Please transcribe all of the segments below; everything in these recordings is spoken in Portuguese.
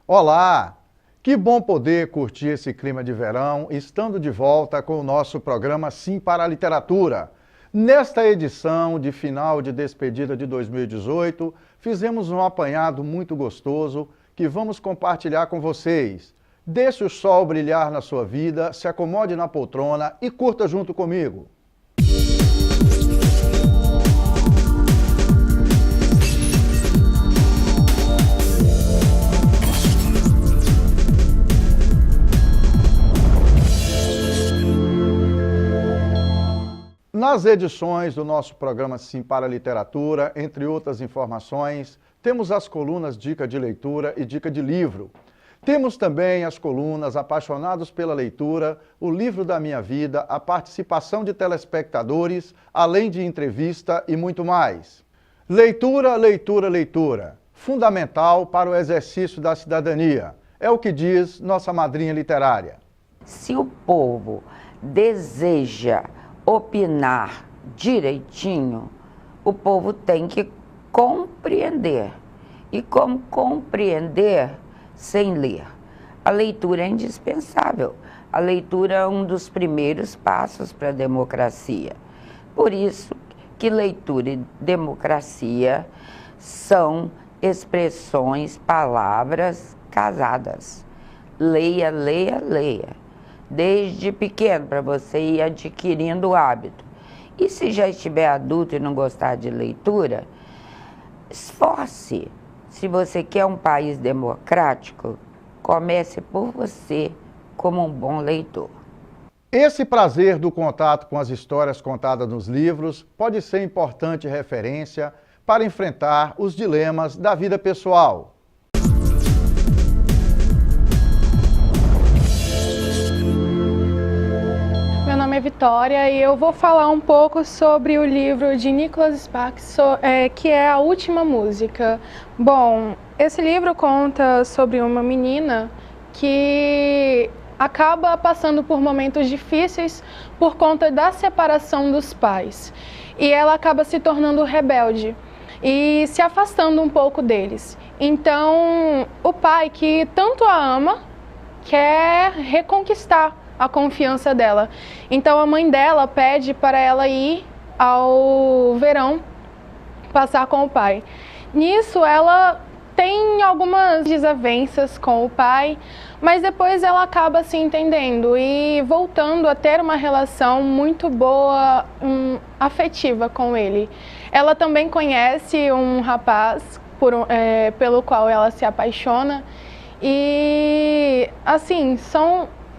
Olá! Que bom poder curtir esse clima de verão, estando de volta com o nosso programa Sim para a Literatura. Nesta edição de final de despedida de 2018, fizemos um apanhado muito gostoso que vamos compartilhar com vocês. Deixe o sol brilhar na sua vida, se acomode na poltrona e curta junto comigo. Nas edições do nosso programa Sim para a Literatura, entre outras informações, temos as colunas Dica de Leitura e Dica de Livro. Temos também as colunas Apaixonados pela Leitura, O Livro da Minha Vida, a participação de telespectadores, além de entrevista e muito mais. Leitura, leitura, leitura. Fundamental para o exercício da cidadania. É o que diz nossa madrinha literária. Se o povo deseja opinar direitinho, o povo tem que compreender. E como compreender sem ler? A leitura é indispensável. A leitura é um dos primeiros passos para a democracia. Por isso que leitura e democracia são expressões, palavras casadas. Leia, leia, leia. Desde pequeno, para você ir adquirindo o hábito. E se já estiver adulto e não gostar de leitura, esforce. Se você quer um país democrático, comece por você como um bom leitor. Esse prazer do contato com as histórias contadas nos livros pode ser importante referência para enfrentar os dilemas da vida pessoal. Meu nome é Vitória e eu vou falar um pouco sobre o livro de Nicholas Sparks, que é A Última Música. Bom, esse livro conta sobre uma menina que acaba passando por momentos difíceis por conta da separação dos pais. E ela acaba se tornando rebelde e se afastando um pouco deles. Então, o pai, que tanto a ama, quer reconquistar a confiança dela. Então a mãe dela pede para ela ir ao verão passar com o pai. Nisso ela tem algumas desavenças com o pai, mas depois ela acaba se entendendo e voltando a ter uma relação muito boa, afetiva com ele. Ela também conhece um rapaz pelo qual ela se apaixona e assim,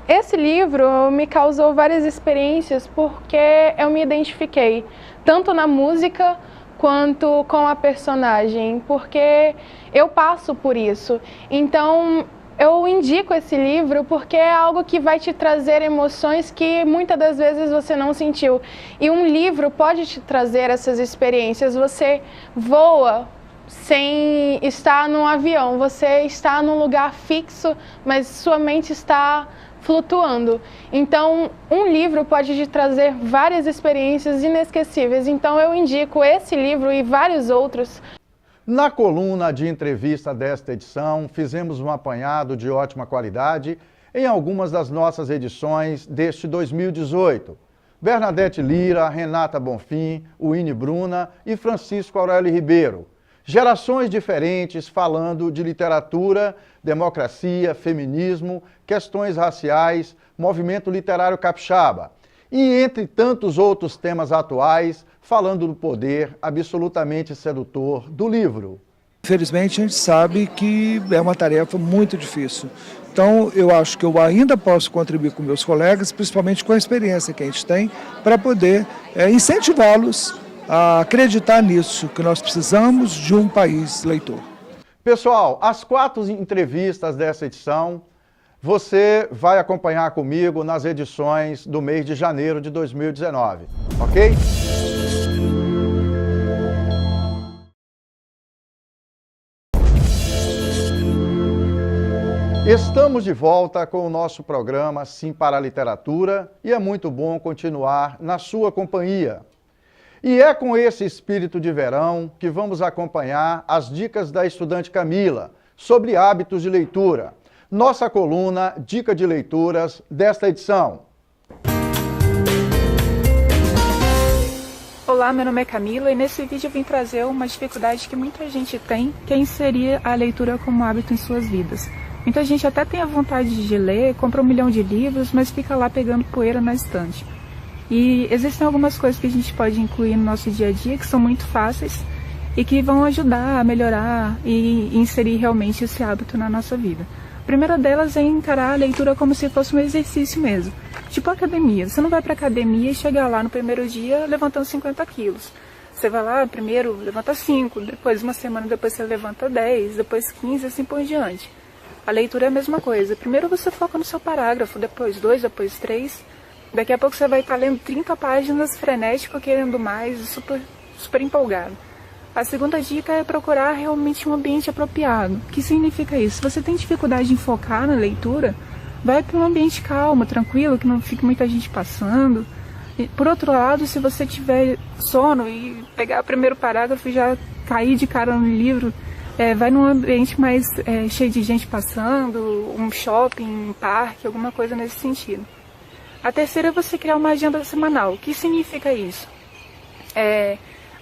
esse livro me causou várias experiências porque eu me identifiquei, tanto na música quanto com a personagem, porque eu passo por isso. Então, eu indico esse livro porque é algo que vai te trazer emoções que muitas das vezes você não sentiu. E um livro pode te trazer essas experiências. Você voa sem estar num avião, você está num lugar fixo, mas sua mente está flutuando. Então, um livro pode te trazer várias experiências inesquecíveis. Então, eu indico esse livro e vários outros. Na coluna de entrevista desta edição, fizemos um apanhado de ótima qualidade em algumas das nossas edições deste 2018. Bernadette Lira, Renata Bonfim, Uine Bruna e Francisco Aurélio Ribeiro. Gerações diferentes falando de literatura, democracia, feminismo, questões raciais, movimento literário capixaba. E entre tantos outros temas atuais, falando do poder absolutamente sedutor do livro. Infelizmente, a gente sabe que é uma tarefa muito difícil. Então, eu acho que eu ainda posso contribuir com meus colegas, principalmente com a experiência que a gente tem, para poder incentivá-los a acreditar nisso, que nós precisamos de um país leitor. Pessoal, as 4 entrevistas dessa edição, você vai acompanhar comigo nas edições do mês de janeiro de 2019, ok? Estamos de volta com o nosso programa Sim para a Literatura e é muito bom continuar na sua companhia. E é com esse espírito de verão que vamos acompanhar as dicas da estudante Camila, sobre hábitos de leitura. Nossa coluna Dica de Leituras desta edição. Olá, meu nome é Camila e nesse vídeo eu vim trazer uma dificuldade que muita gente tem, que é inserir a leitura como hábito em suas vidas. Muita gente até tem a vontade de ler, compra 1 milhão de livros, mas fica lá pegando poeira na estante. E existem algumas coisas que a gente pode incluir no nosso dia a dia que são muito fáceis e que vão ajudar a melhorar e inserir realmente esse hábito na nossa vida. A primeira delas é encarar a leitura como se fosse um exercício mesmo. Tipo academia. Você não vai para academia e chega lá no primeiro dia levantando 50 quilos. Você vai lá, primeiro levanta 5, depois uma semana depois você levanta 10, depois 15, assim por diante. A leitura é a mesma coisa. Primeiro você foca no seu parágrafo, depois 2, depois 3. Daqui a pouco você vai estar lendo 30 páginas frenético, querendo mais, super empolgado. A segunda dica é procurar realmente um ambiente apropriado. O que significa isso? Se você tem dificuldade em focar na leitura, vai para um ambiente calmo, tranquilo, que não fique muita gente passando. E, por outro lado, se você tiver sono e pegar o primeiro parágrafo e já cair de cara no livro, vai num ambiente mais cheio de gente passando, um shopping, um parque, alguma coisa nesse sentido. A terceira é você criar uma agenda semanal. O que significa isso?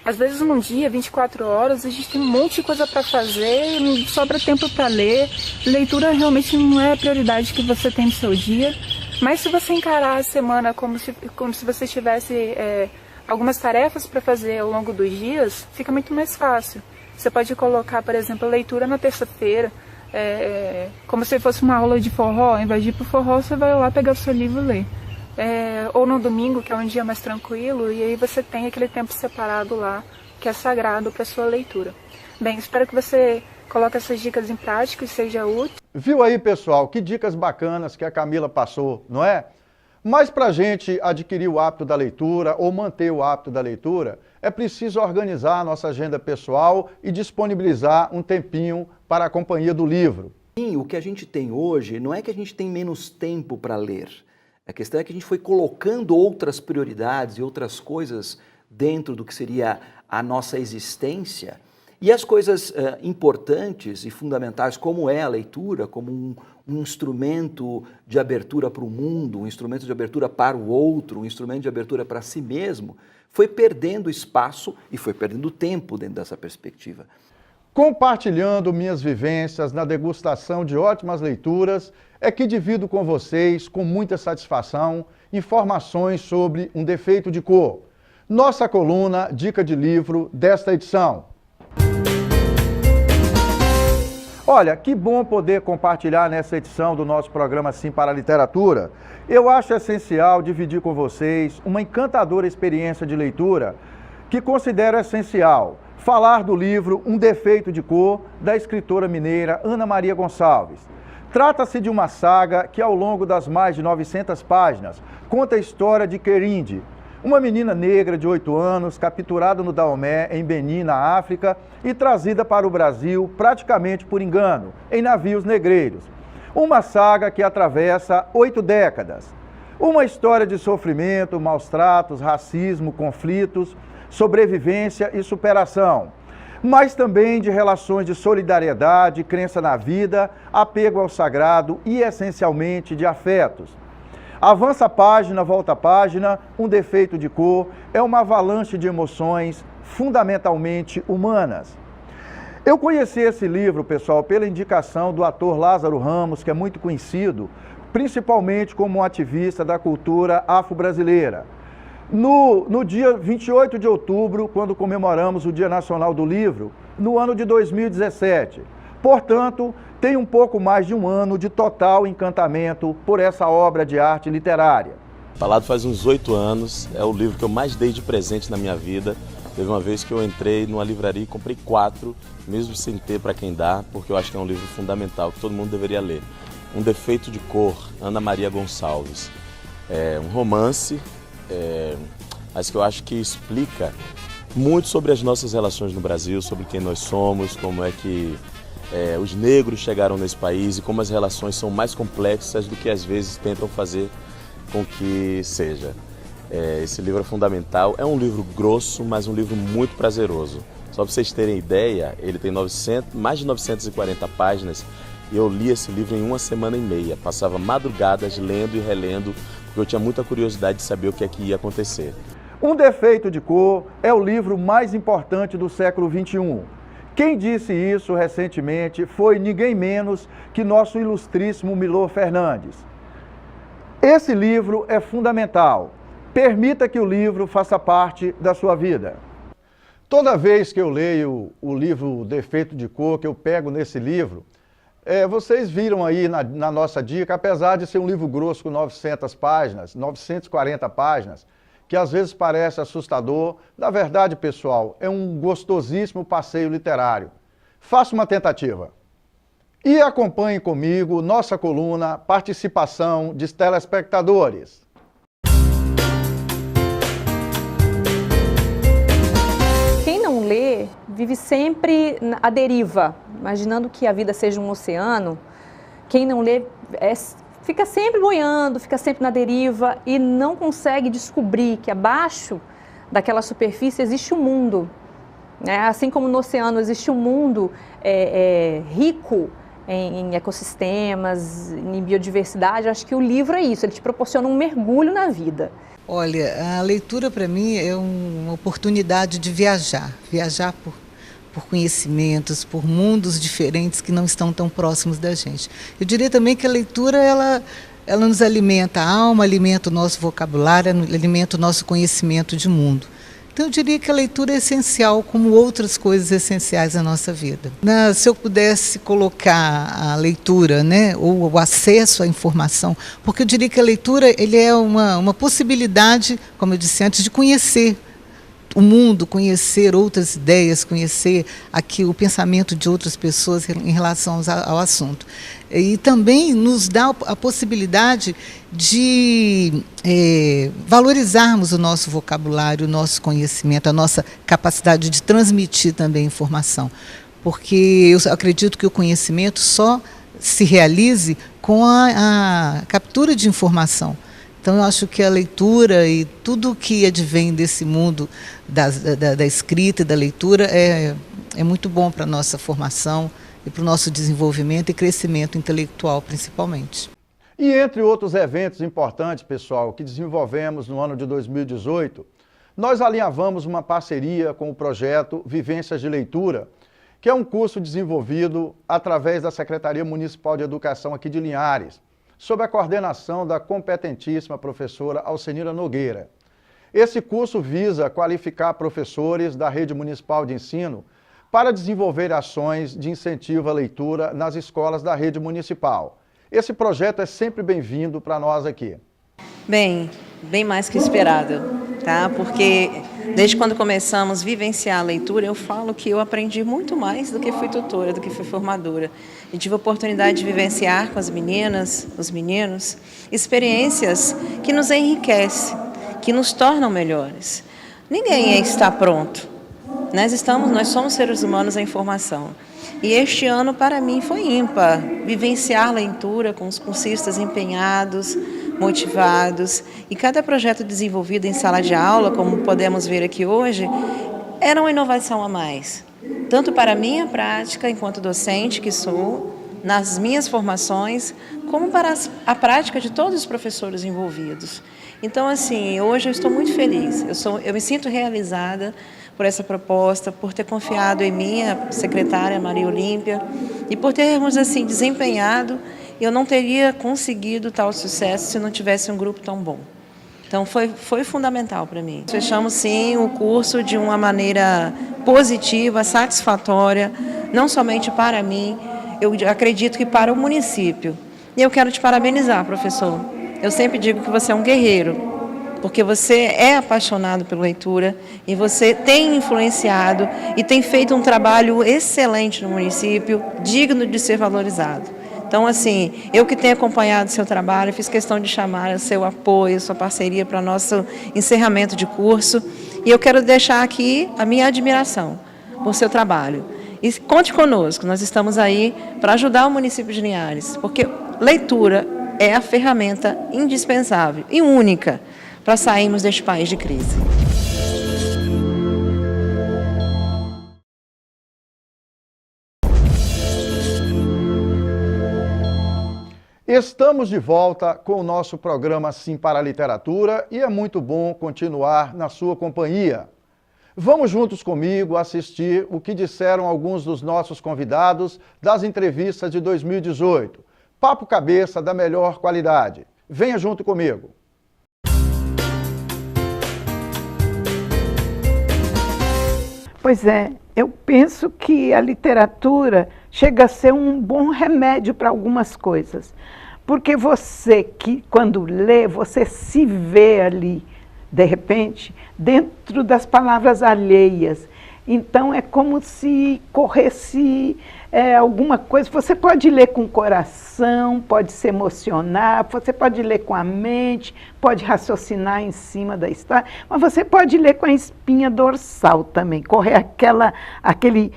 Às vezes num dia, 24 horas, a gente tem um monte de coisa para fazer, não sobra tempo para ler. Leitura realmente não é a prioridade que você tem no seu dia. Mas se você encarar a semana como se você tivesse algumas tarefas para fazer ao longo dos dias, fica muito mais fácil. Você pode colocar, por exemplo, a leitura na terça-feira, como se fosse uma aula de forró. Ao invés de ir para o forró, você vai lá pegar o seu livro e ler. Ou no domingo, que é um dia mais tranquilo, e aí você tem aquele tempo separado lá, que é sagrado para a sua leitura. Bem, espero que você coloque essas dicas em prática e seja útil. Viu aí, pessoal, que dicas bacanas que a Camila passou, não é? Mas para a gente adquirir o hábito da leitura ou manter o hábito da leitura, é preciso organizar a nossa agenda pessoal e disponibilizar um tempinho para a companhia do livro. Sim, o que a gente tem hoje não é que a gente tem menos tempo para ler. A questão é que a gente foi colocando outras prioridades e outras coisas dentro do que seria a nossa existência. E as coisas importantes e fundamentais, como é a leitura, como um instrumento de abertura para o mundo, um instrumento de abertura para o outro, um instrumento de abertura para si mesmo, foi perdendo espaço e foi perdendo tempo dentro dessa perspectiva. Compartilhando minhas vivências na degustação de ótimas leituras, é que divido com vocês, com muita satisfação, informações sobre um defeito de cor. Nossa coluna Dica de Livro desta edição. Olha, que bom poder compartilhar nessa edição do nosso programa Sim para a Literatura. Eu acho essencial dividir com vocês uma encantadora experiência de leitura que considero essencial. Falar do livro Um Defeito de Cor, da escritora mineira Ana Maria Gonçalves. Trata-se de uma saga que, ao longo das mais de 900 páginas, conta a história de Querinde, uma menina negra de 8 anos, capturada no Dahomey, em Benin, na África, e trazida para o Brasil praticamente por engano, em navios negreiros. Uma saga que atravessa 8 décadas. Uma história de sofrimento, maus-tratos, racismo, conflitos, sobrevivência e superação, mas também de relações de solidariedade, crença na vida, apego ao sagrado e, essencialmente, de afetos. Avança a página, volta a página, Um Defeito de Cor é uma avalanche de emoções fundamentalmente humanas. Eu conheci esse livro, pessoal, pela indicação do ator Lázaro Ramos, que é muito conhecido, principalmente como um ativista da cultura afro-brasileira. No dia 28 de outubro, quando comemoramos o Dia Nacional do Livro, no ano de 2017. Portanto, tem um pouco mais de um ano de total encantamento por essa obra de arte literária. Falado faz uns 8 anos, é o livro que eu mais dei de presente na minha vida. Teve uma vez que eu entrei numa livraria e comprei 4, mesmo sem ter para quem dar, porque eu acho que é um livro fundamental, que todo mundo deveria ler. Um Defeito de Cor, Ana Maria Gonçalves. É um romance, mas que eu acho que explica muito sobre as nossas relações no Brasil, sobre quem nós somos, como é que os negros chegaram nesse país e como as relações são mais complexas do que às vezes tentam fazer com que seja. Esse livro é fundamental, é um livro grosso, mas um livro muito prazeroso. Só para vocês terem ideia, ele tem mais de 940 páginas e eu li esse livro em 1 semana e meia. Passava madrugadas lendo e relendo, porque eu tinha muita curiosidade de saber o que é que ia acontecer. Um Defeito de Cor é o livro mais importante do século XXI. Quem disse isso recentemente foi ninguém menos que nosso ilustríssimo Milor Fernandes. Esse livro é fundamental. Permita que o livro faça parte da sua vida. Toda vez que eu leio o livro Defeito de Cor, que eu pego nesse livro, vocês viram aí na nossa dica, apesar de ser um livro grosso com 900 páginas, 940 páginas, que às vezes parece assustador, na verdade, pessoal, é um gostosíssimo passeio literário. Faça uma tentativa. E acompanhe comigo nossa coluna Participação de Telespectadores. Quem não lê vive sempre à deriva, imaginando que a vida seja um oceano. Quem não lê fica sempre boiando, fica sempre na deriva e não consegue descobrir que abaixo daquela superfície existe um mundo. Assim como no oceano existe um mundo rico em ecossistemas, em biodiversidade, acho que o livro é isso, ele te proporciona um mergulho na vida. Olha, a leitura para mim é uma oportunidade de viajar por conhecimentos, por mundos diferentes que não estão tão próximos da gente. Eu diria também que a leitura, ela nos alimenta a alma, alimenta o nosso vocabulário, alimenta o nosso conhecimento de mundo. Então eu diria que a leitura é essencial, como outras coisas essenciais na nossa vida. Se eu pudesse colocar a leitura, ou o acesso à informação, porque eu diria que a leitura ele é uma possibilidade, como eu disse antes, de conhecer o mundo, conhecer outras ideias, conhecer o pensamento de outras pessoas em relação ao assunto. E também nos dá a possibilidade de valorizarmos o nosso vocabulário, o nosso conhecimento, a nossa capacidade de transmitir também informação. Porque eu acredito que o conhecimento só se realize com a captura de informação. Então, eu acho que a leitura e tudo que advém desse mundo da escrita e da leitura é muito bom para a nossa formação e para o nosso desenvolvimento e crescimento intelectual, principalmente. E entre outros eventos importantes, pessoal, que desenvolvemos no ano de 2018, nós alinhavamos uma parceria com o projeto Vivências de Leitura, que é um curso desenvolvido através da Secretaria Municipal de Educação aqui de Linhares, sob a coordenação da competentíssima professora Alcenira Nogueira. Esse curso visa qualificar professores da rede municipal de ensino para desenvolver ações de incentivo à leitura nas escolas da rede municipal. Esse projeto é sempre bem-vindo para nós aqui. Bem mais que esperado, tá? Porque desde quando começamos a vivenciar a leitura, eu falo que eu aprendi muito mais do que fui tutora, do que fui formadora. E tive a oportunidade de vivenciar com as meninas, os meninos, experiências que nos enriquecem, que nos tornam melhores. Ninguém está pronto. Nós somos seres humanos em formação. E este ano, para mim, foi ímpar. Vivenciar a leitura com os cursistas empenhados, motivados. E cada projeto desenvolvido em sala de aula, como podemos ver aqui hoje, era uma inovação a mais. Tanto para a minha prática, enquanto docente que sou, nas minhas formações, como para a prática de todos os professores envolvidos. Então, assim, hoje eu estou muito feliz. Eu me sinto realizada por essa proposta, por ter confiado em minha secretária, Maria Olímpia, e por termos, assim, desempenhado. Eu não teria conseguido tal sucesso se não tivesse um grupo tão bom. Então, foi fundamental para mim. Fechamos, sim, o curso de uma maneira positiva, satisfatória, não somente para mim, eu acredito que para o município. E eu quero te parabenizar, professor. Eu sempre digo que você é um guerreiro, porque você é apaixonado pela leitura e você tem influenciado e tem feito um trabalho excelente no município, digno de ser valorizado. Então, assim, eu que tenho acompanhado o seu trabalho, fiz questão de chamar o seu apoio, sua parceria para o nosso encerramento de curso. E eu quero deixar aqui a minha admiração por seu trabalho. E conte conosco, nós estamos aí para ajudar o município de Linhares, porque leitura é a ferramenta indispensável e única para sairmos deste país de crise. Estamos de volta com o nosso programa Sim para a Literatura e é muito bom continuar na sua companhia. Vamos juntos comigo assistir o que disseram alguns dos nossos convidados das entrevistas de 2018. Papo cabeça da melhor qualidade. Venha junto comigo. Pois é, eu penso que a literatura chega a ser um bom remédio para algumas coisas. Porque você que, quando lê, você se vê ali, de repente, dentro das palavras alheias. Então é como se corresse alguma coisa. Você pode ler com o coração, pode se emocionar, você pode ler com a mente, pode raciocinar em cima da história, mas você pode ler com a espinha dorsal também, correr aquele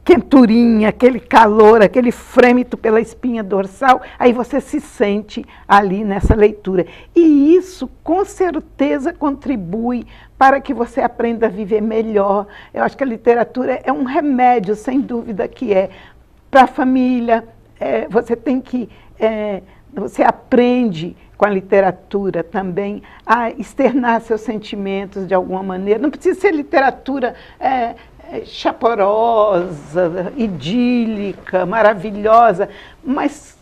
quenturinha, aquele calor, aquele frêmito pela espinha dorsal, aí você se sente ali nessa leitura. E isso, com certeza, contribui para que você aprenda a viver melhor. Eu acho que a literatura é um remédio, sem dúvida que é, para a família. Você aprende com a literatura também a externar seus sentimentos de alguma maneira. Não precisa ser literatura chaporosa, idílica, maravilhosa, mas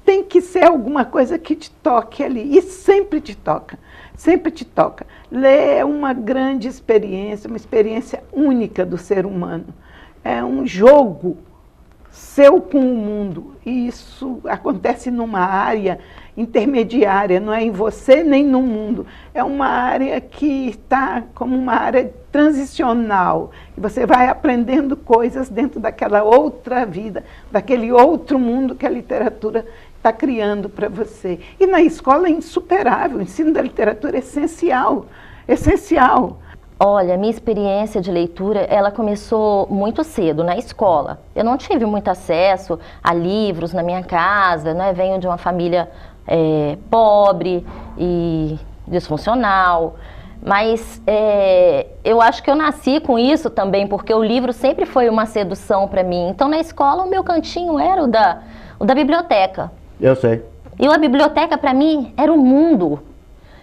tem que ser alguma coisa que te toque ali, e sempre te toca, sempre te toca. Ler é uma grande experiência, uma experiência única do ser humano, é um jogo seu com o mundo, e isso acontece numa área intermediária, não é em você nem no mundo, é uma área que está como uma área transicional, e você vai aprendendo coisas dentro daquela outra vida, daquele outro mundo que a literatura está criando para você. E na escola é insuperável, o ensino da literatura é essencial, essencial. Olha, minha experiência de leitura, ela começou muito cedo, na escola. Eu não tive muito acesso a livros na minha casa, né? Venho de uma família pobre e disfuncional, mas eu acho que eu nasci com isso também, porque o livro sempre foi uma sedução para mim. Então, na escola, o meu cantinho era o da biblioteca. Eu sei. E a biblioteca, para mim, era o mundo.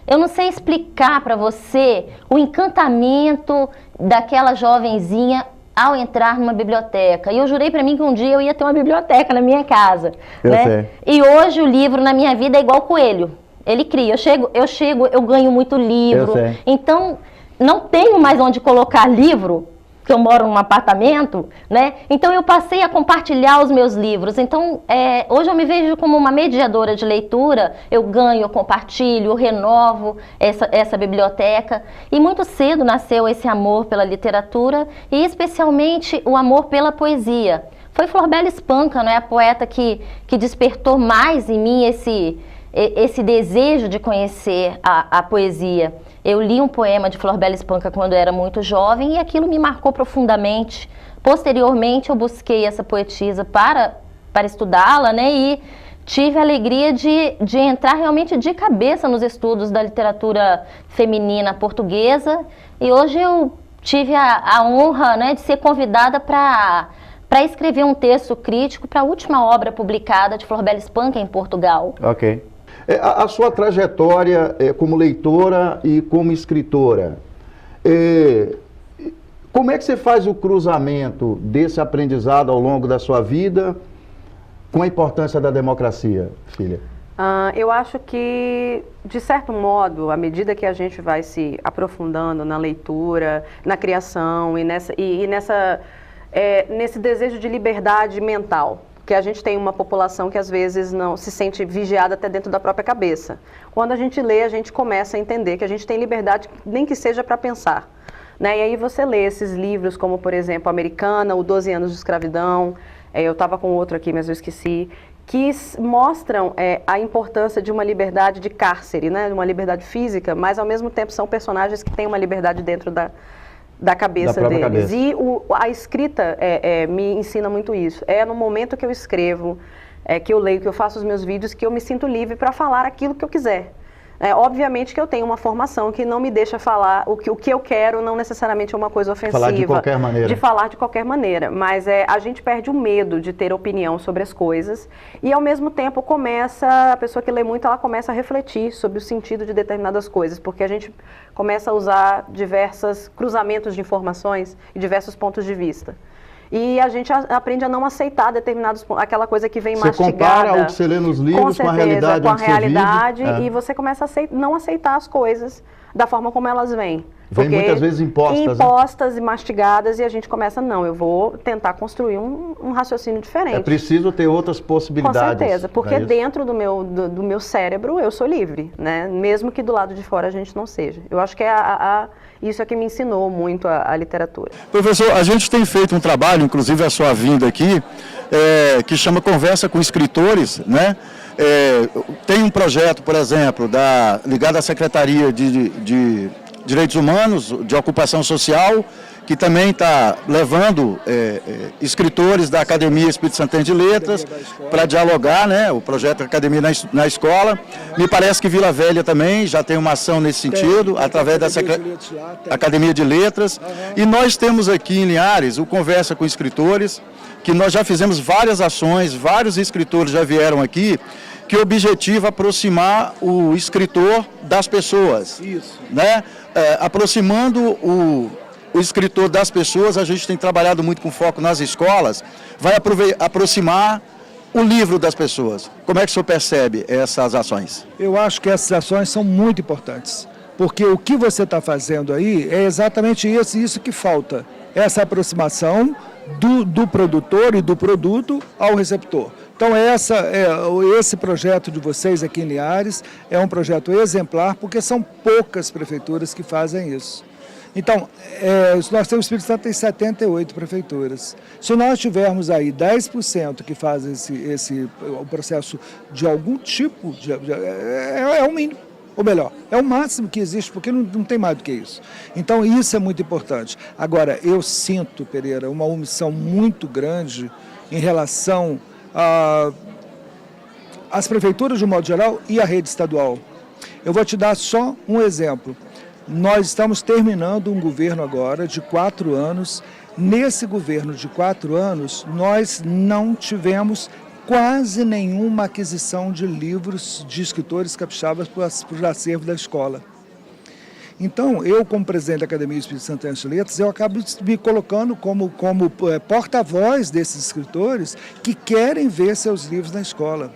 Eu não sei explicar para você o encantamento daquela jovenzinha ao entrar numa biblioteca. E eu jurei para mim que um dia eu ia ter uma biblioteca na minha casa. Né? Sei. E hoje o livro na minha vida é igual coelho. Ele cria. Eu ganho muito livro. Então, não tenho mais onde colocar livro, que eu moro num apartamento, né? Então eu passei a compartilhar os meus livros. Então, hoje eu me vejo como uma mediadora de leitura. Eu ganho, eu compartilho, eu renovo essa biblioteca. E muito cedo nasceu esse amor pela literatura e especialmente o amor pela poesia. Foi Flor Bela Espanca, né, a poeta que despertou mais em mim esse desejo de conhecer a poesia. Eu li um poema de Flor Bela Espanca quando eu era muito jovem e aquilo me marcou profundamente. Posteriormente, eu busquei essa poetisa para estudá-la, né? E tive a alegria de entrar realmente de cabeça nos estudos da literatura feminina portuguesa. E hoje eu tive a honra, né, de ser convidada para escrever um texto crítico para a última obra publicada de Flor Bela Espanca em Portugal. Ok. A sua trajetória como leitora e como escritora, como é que você faz o cruzamento desse aprendizado ao longo da sua vida com a importância da democracia, filha? Eu acho que, de certo modo, à medida que a gente vai se aprofundando na leitura, na criação e nesse desejo de liberdade mental, que a gente tem uma população que às vezes não se sente vigiada até dentro da própria cabeça. Quando a gente lê, a gente começa a entender que a gente tem liberdade, nem que seja para pensar. Né? E aí você lê esses livros como, por exemplo, Americana, o 12 Anos de Escravidão, eu estava com outro aqui, mas eu esqueci, que mostram a importância de uma liberdade de cárcere, né? Uma liberdade física, mas ao mesmo tempo são personagens que têm uma liberdade dentro da cabeça deles. Cabeça. E a escrita me ensina muito isso. É no momento que eu escrevo, que eu leio, que eu faço os meus vídeos, que eu me sinto livre para falar aquilo que eu quiser. Obviamente que eu tenho uma formação que não me deixa falar o que eu quero, não necessariamente é uma coisa ofensiva. Falar de qualquer maneira. De falar de qualquer maneira, mas a gente perde o medo de ter opinião sobre as coisas e ao mesmo tempo a pessoa que lê muito, ela começa a refletir sobre o sentido de determinadas coisas, porque a gente começa a usar diversos cruzamentos de informações e diversos pontos de vista. E a gente aprende a não aceitar determinados pontos, aquela coisa que vem mastigada. Você compara o que você lê nos livros com a realidade onde você vive. E você começa a não aceitar as coisas da forma como elas vêm. Vem muitas vezes impostas. Impostas, né? E mastigadas, e a gente começa, não, eu vou tentar construir um raciocínio diferente. É preciso ter outras possibilidades. Com certeza, porque dentro do meu cérebro eu sou livre, né? Mesmo que do lado de fora a gente não seja. Eu acho que isso é que me ensinou muito a literatura. Professor, a gente tem feito um trabalho, inclusive a sua vinda aqui, que chama Conversa com Escritores, né? Tem um projeto, por exemplo, ligado à Secretaria de Direitos Humanos, de Ocupação Social, que também está levando escritores da Academia Espírito Santense de Letras para dialogar, né, o projeto Academia na Escola. Me parece que Vila Velha também já tem uma ação nesse sentido, através da Academia de Letras. E nós temos aqui em Linhares o Conversa com Escritores, que nós já fizemos várias ações, vários escritores já vieram aqui, que objetiva aproximar o escritor das pessoas. Isso. Né? Aproximando o escritor das pessoas, a gente tem trabalhado muito com foco nas escolas, vai aproximar o livro das pessoas. Como é que o senhor percebe essas ações? Eu acho que essas ações são muito importantes, porque o que você está fazendo aí é exatamente isso que falta, essa aproximação do produtor e do produto ao receptor. Então esse projeto de vocês aqui em Linhares é um projeto exemplar, porque são poucas prefeituras que fazem isso. Então, nós temos, o Espírito Santo tem 78 prefeituras. Se nós tivermos aí 10% que fazem o processo de algum tipo, é o mínimo. Ou melhor, é o máximo que existe, porque não tem mais do que isso. Então, isso é muito importante. Agora, eu sinto, Pereira, uma omissão muito grande em relação às prefeituras, de um modo geral, e à rede estadual. Eu vou te dar só um exemplo. Nós estamos terminando um governo agora de 4 anos. Nesse governo de 4 anos, nós não tivemos quase nenhuma aquisição de livros de escritores capixabas para o acervo da escola. Então, eu, como presidente da Academia Espírito Santense de Letras, eu acabo me colocando como porta-voz desses escritores que querem ver seus livros na escola.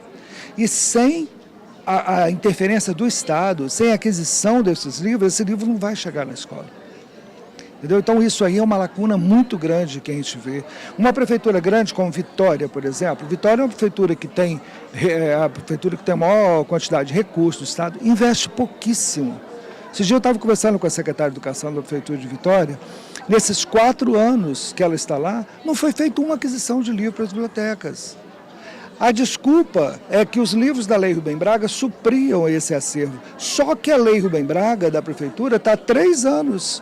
E sem a interferência do Estado, sem a aquisição desses livros, esse livro não vai chegar na escola. Entendeu? Então, isso aí é uma lacuna muito grande que a gente vê. Uma prefeitura grande como Vitória, por exemplo, Vitória é uma prefeitura que tem a maior quantidade de recursos do Estado, investe pouquíssimo. Esse dia eu estava conversando com a secretária de Educação da Prefeitura de Vitória. Nesses 4 anos que ela está lá, não foi feita uma aquisição de livro para as bibliotecas. A desculpa é que os livros da Lei Rubem Braga supriam esse acervo. Só que a Lei Rubem Braga da Prefeitura está há 3 anos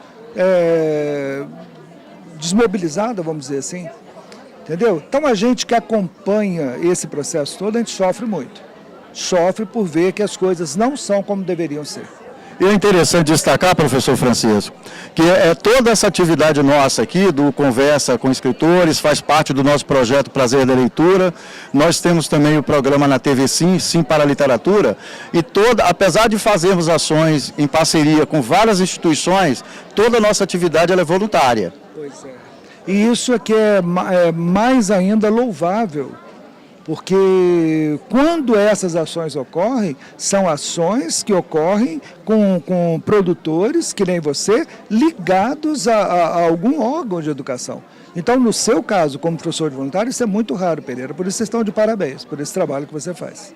desmobilizada, vamos dizer assim. Entendeu? Então a gente que acompanha esse processo todo, a gente sofre muito. Sofre por ver que as coisas não são como deveriam ser. E é interessante destacar, professor Francisco, que toda essa atividade nossa aqui, do Conversa com Escritores, faz parte do nosso projeto Prazer da Leitura. Nós temos também o programa na TV Sim para a Literatura, e apesar de fazermos ações em parceria com várias instituições, toda a nossa atividade ela é voluntária. Pois é. E isso é que é mais ainda louvável. Porque quando essas ações ocorrem, são ações que ocorrem com produtores, que nem você, ligados a algum órgão de educação. Então, no seu caso, como professor de voluntário, isso é muito raro, Pereira. Por isso vocês estão de parabéns, por esse trabalho que você faz.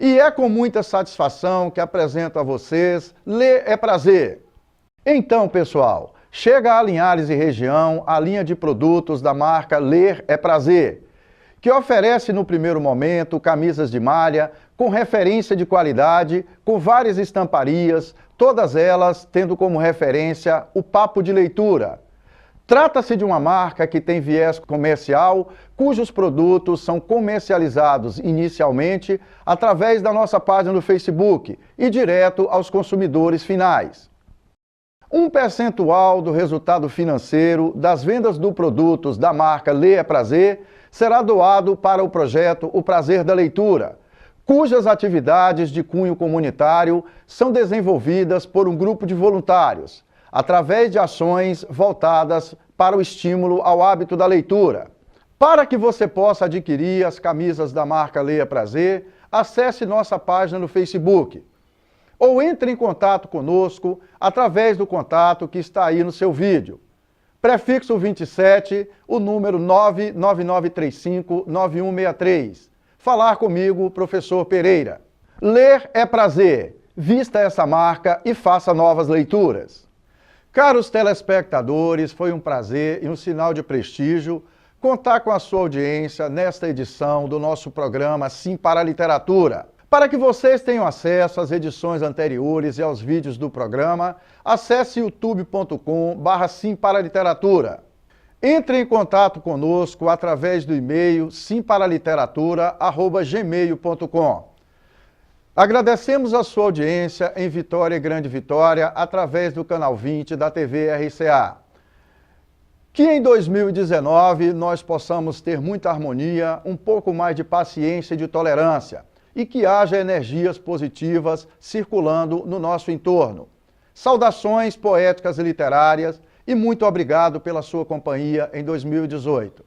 E é com muita satisfação que apresento a vocês Ler é Prazer. Então, pessoal, chega a Linhares e região a linha de produtos da marca Ler é Prazer, que oferece no primeiro momento camisas de malha com referência de qualidade, com várias estamparias, todas elas tendo como referência o papo de leitura. Trata-se de uma marca que tem viés comercial, cujos produtos são comercializados inicialmente através da nossa página no Facebook e direto aos consumidores finais. Um percentual do resultado financeiro das vendas de produtos da marca Ler é Prazer será doado para o projeto O Prazer da Leitura, cujas atividades de cunho comunitário são desenvolvidas por um grupo de voluntários, através de ações voltadas para o estímulo ao hábito da leitura. Para que você possa adquirir as camisas da marca Ler é Prazer, acesse nossa página no Facebook ou entre em contato conosco através do contato que está aí no seu vídeo. Prefixo 27, o número 99935-9163. Falar comigo, professor Pereira. Ler é prazer. Vista essa marca e faça novas leituras. Caros telespectadores, foi um prazer e um sinal de prestígio contar com a sua audiência nesta edição do nosso programa Sim para a Literatura. Para que vocês tenham acesso às edições anteriores e aos vídeos do programa, acesse youtube.com/Sim para a Literatura. Entre em contato conosco através do e-mail simparaliteratura@gmail.com. Agradecemos a sua audiência em Vitória e Grande Vitória através do canal 20 da TV RCA. Que em 2019 nós possamos ter muita harmonia, um pouco mais de paciência e de tolerância e que haja energias positivas circulando no nosso entorno. Saudações poéticas e literárias e muito obrigado pela sua companhia em 2018.